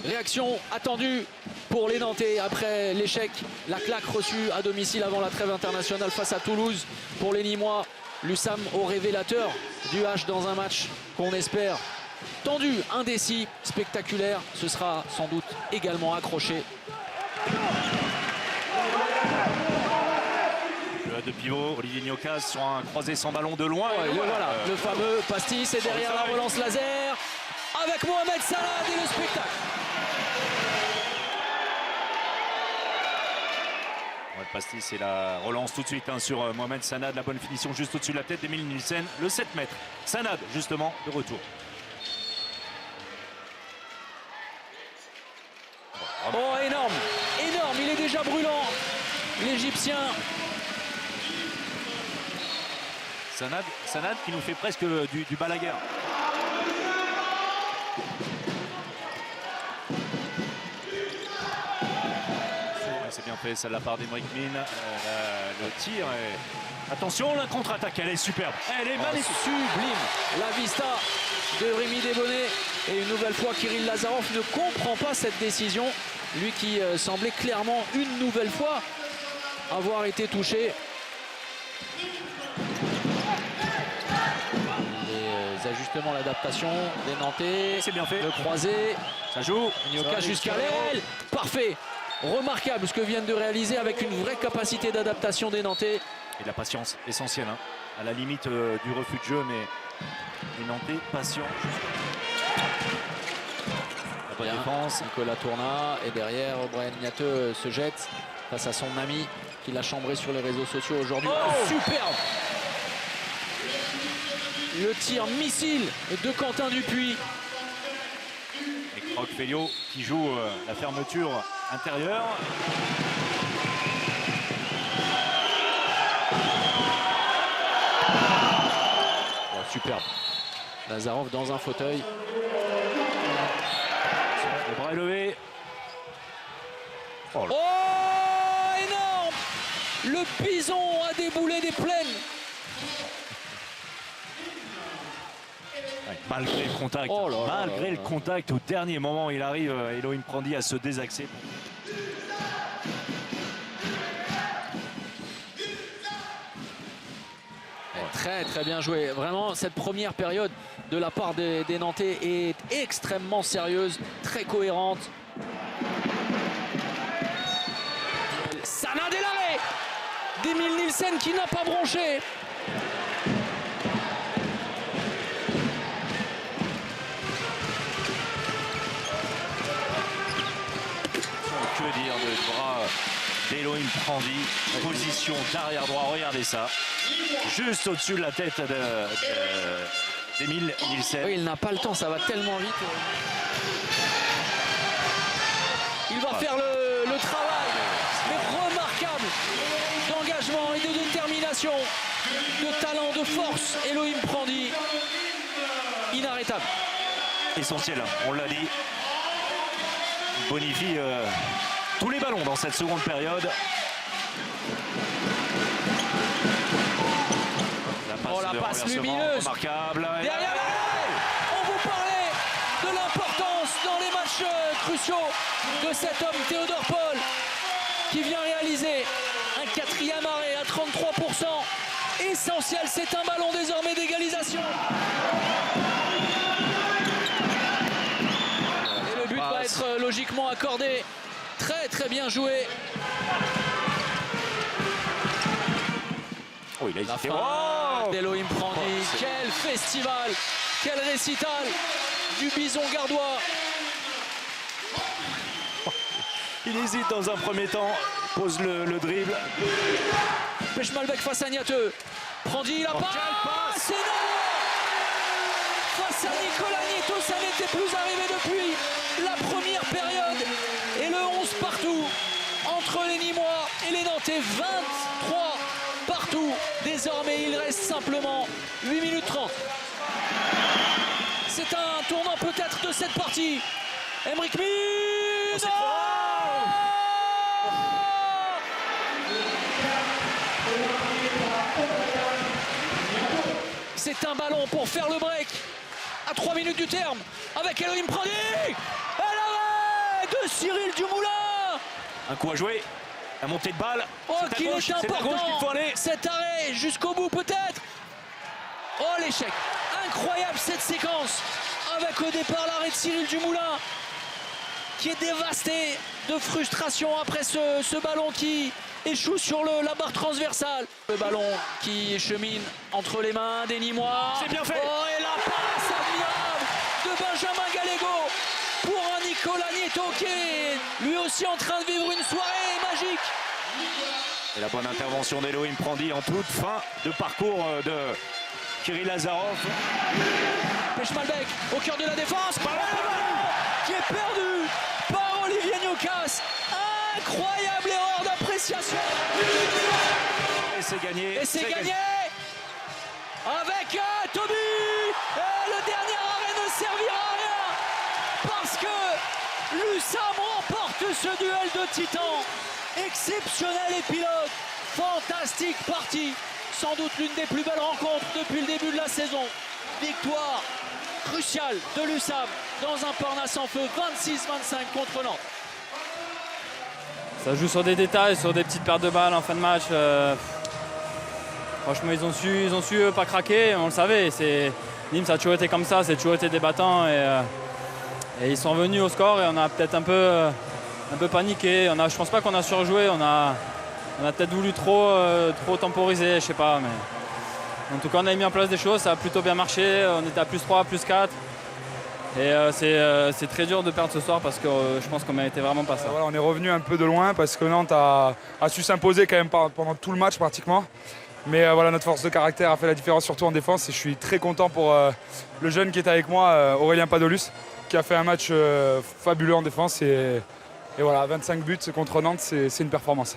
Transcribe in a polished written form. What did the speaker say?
Réaction attendue pour les Nantais après l'échec, la claque reçue à domicile avant la trêve internationale face à Toulouse. Pour les Nîmois, l'USAM au révélateur du H dans un match qu'on espère tendu, indécis, spectaculaire. Ce sera sans doute également accroché. De pivot, Olivier Niocas sur un croisé sans ballon de loin. Ouais, le fameux pastis et derrière la relance laser avec Mohamed Sanad et le spectacle. Ouais, pastis et la relance tout de suite sur Mohamed Sanad. La bonne finition juste au-dessus de la tête d'Emile Nielsen. Le 7 mètres. Sanad justement de retour. Oh énorme, énorme, il est déjà brûlant. L'Égyptien. Sanad qui nous fait presque du Balaguer. C'est bien fait, ça de la part d'Emeric Min. Le tir est... Attention, la contre-attaque, elle est superbe. Elle est magnifique. Sublime. La vista de Rémi Desbonnets. Et une nouvelle fois, Kirill Lazarov ne comprend pas cette décision. Lui qui semblait clairement une nouvelle fois avoir été touché. Les ajustements, l'adaptation des Nantais. C'est bien fait. Le croisé. Ça joue. Niocas jusqu'à l'aile. Parfait. Remarquable ce que viennent de réaliser avec une vraie capacité d'adaptation des Nantais. Et de la patience essentielle. Hein. À la limite du refus de jeu, mais les Nantais patients. La bonne défense. Nicolas Tournat et derrière Brian Niateux se jette face à son ami qui l'a chambré sur les réseaux sociaux aujourd'hui. Oh, superbe. Le tir missile de Quentin Dupuis. Et Croc Félio qui joue la fermeture intérieure. Oh, superbe. Lazarov dans un fauteuil. Le bras est levé. Oh, énorme. Le bison a déboulé des plaines. Malgré le contact, malgré le contact, au dernier moment, il arrive, Elohim Prandi, à se désaxer. Très très bien joué. Vraiment, cette première période de la part des Nantais est extrêmement sérieuse, très cohérente. Sanad et l'arrêt d'Emile Nielsen qui n'a pas bronché. Que dire de bras d'Elohim Prandi, position d'arrière droit, regardez ça, juste au-dessus de la tête d'Emile Nielsen. Oui, il n'a pas le temps, ça va tellement vite. Il va faire le travail, mais remarquable, d'engagement et de détermination, de talent, de force. Elohim Prandi, inarrêtable. Essentiel, on l'a dit. Il bonifie tous les ballons dans cette seconde période. La passe lumineuse. Remarquable. Derrière, on vous parlait de l'importance dans les matchs cruciaux de cet homme Théodore Paul qui vient réaliser un 4e arrêt à 33%. Essentiel, c'est un ballon désormais d'égalisation. Et le but va être logiquement accordé. Très très bien joué. Oh, il a La hésité. fin d'Elohim Prandi. Quel festival, quel récital du bison gardois. Il hésite dans un premier temps, pose le dribble. Pechmalbek face à Niateux. Prandi la passe. C'est énorme. Face à Nicolas Nieto, ça n'était plus arrivé depuis la première période. Et le 11 partout entre les Nîmois et les Nantais. 23 partout. Désormais, il reste simplement 8 minutes 30. C'est un tournant peut-être de cette partie. Emeric Min. C'est un ballon pour faire le break à 3 minutes du terme avec Elohim Prandi. Et l'arrêt de Cyril Dumoulin. Un coup à jouer, la montée de balle. Oh, c'est qu'il à gauche, est c'est à gauche qu'il faut important aller. cet arrêt jusqu'au bout peut-être. Oh, l'échec. Incroyable cette séquence avec au départ l'arrêt de Cyril Dumoulin qui est dévasté de frustration après ce ballon qui échoue sur la barre transversale. Le ballon qui chemine entre les mains des Nîmois. C'est bien fait. Oh, et la passe admirable de Benjamin Gallego pour un Nicolas Nieto qui est lui aussi en train de vivre une soirée magique. Et la bonne intervention d'Elohim Prandi en toute fin de parcours de Kirill Lazarov. Pechmalbek au cœur de la défense. Le ballon qui est perdu par Olivier Gnocas. Incroyable erreur d'appréciation. Et c'est gagné. Et c'est gagné avec Toby. Et le dernier arrêt ne servira à rien parce que l'USAM remporte ce duel de titans. Exceptionnel épilogue. Fantastique partie. Sans doute l'une des plus belles rencontres depuis le début de la saison. Victoire cruciale de l'USAM dans un Parnasse sans feu, 26-25 contre Nantes. Ça joue sur des détails, sur des petites pertes de balles en fin de match. Franchement, ils ont su pas craquer, on le savait. Nîmes, ça a toujours été comme ça, c'est toujours été débattant. Et ils sont venus au score et on a peut-être un peu paniqué. Je pense pas qu'on a surjoué, on a peut-être voulu trop temporiser, je sais pas. Mais en tout cas, on a mis en place des choses, ça a plutôt bien marché. On était à +3, +4. Et c'est très dur de perdre ce soir parce que je pense qu'on méritait vraiment pas ça. Voilà, on est revenu un peu de loin parce que Nantes a su s'imposer quand même pendant tout le match pratiquement. Mais voilà, notre force de caractère a fait la différence surtout en défense et je suis très content pour le jeune qui est avec moi, Aurélien Padolus, qui a fait un match fabuleux en défense et voilà, 25 buts contre Nantes, c'est une performance.